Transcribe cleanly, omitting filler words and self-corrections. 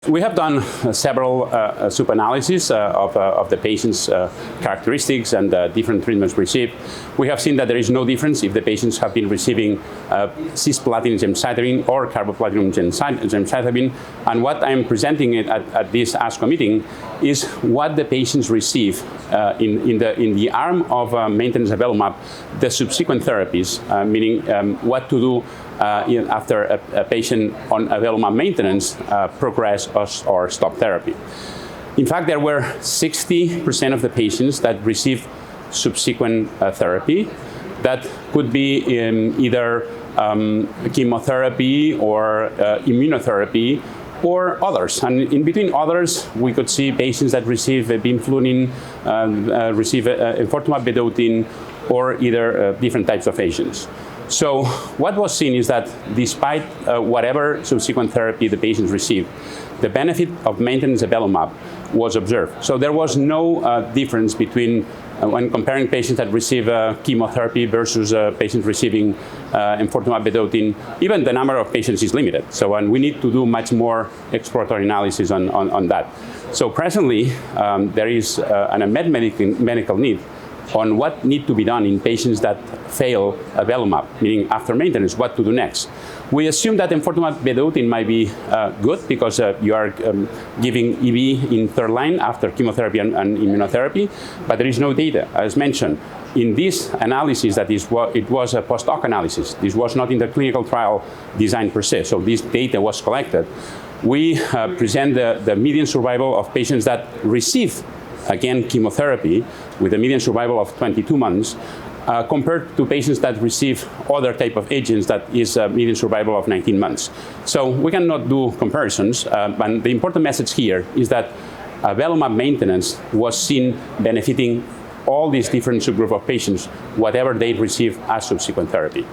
We have done several sub-analyses of the patient's characteristics and different treatments received. We have seen that there is no difference if the patients have been receiving cisplatin gemcitabine or carboplatin gemcitabine. And what I'm presenting at this ASCO meeting is what the patients receive in the arm of maintenance Avelumab, the subsequent therapies, meaning what to do after a patient on Avelumab maintenance progress or stop therapy. In fact, there were 60% of the patients that received subsequent therapy. That could be either chemotherapy or immunotherapy or others. And in between others, we could see patients that receive bimflunin, receive enfortumab vedotin, or either different types of agents. So what was seen is that despite whatever subsequent therapy the patients received, the benefit of maintenance Avelumab was observed. So there was no difference between when comparing patients that receive chemotherapy versus patients receiving enfortumab vedotin. Even the number of patients is limited. So and we need to do much more exploratory analysis on that. So presently, there is an unmet medical need on what need to be done in patients that fail Avelumab, meaning after maintenance, what to do next. We assume that enfortumab vedotin might be good because you are giving EV in third line after chemotherapy and immunotherapy, but there is no data. As mentioned, in this analysis, it was a post-hoc analysis. This was not in the clinical trial design per se, so this data was collected. We present the median survival of patients that receive again, chemotherapy with a median survival of 22 months compared to patients that receive other type of agents that is a median survival of 19 months. So we cannot do comparisons, but the important message here is that Avelumab maintenance was seen benefiting all these different subgroup of patients, whatever they receive as subsequent therapy.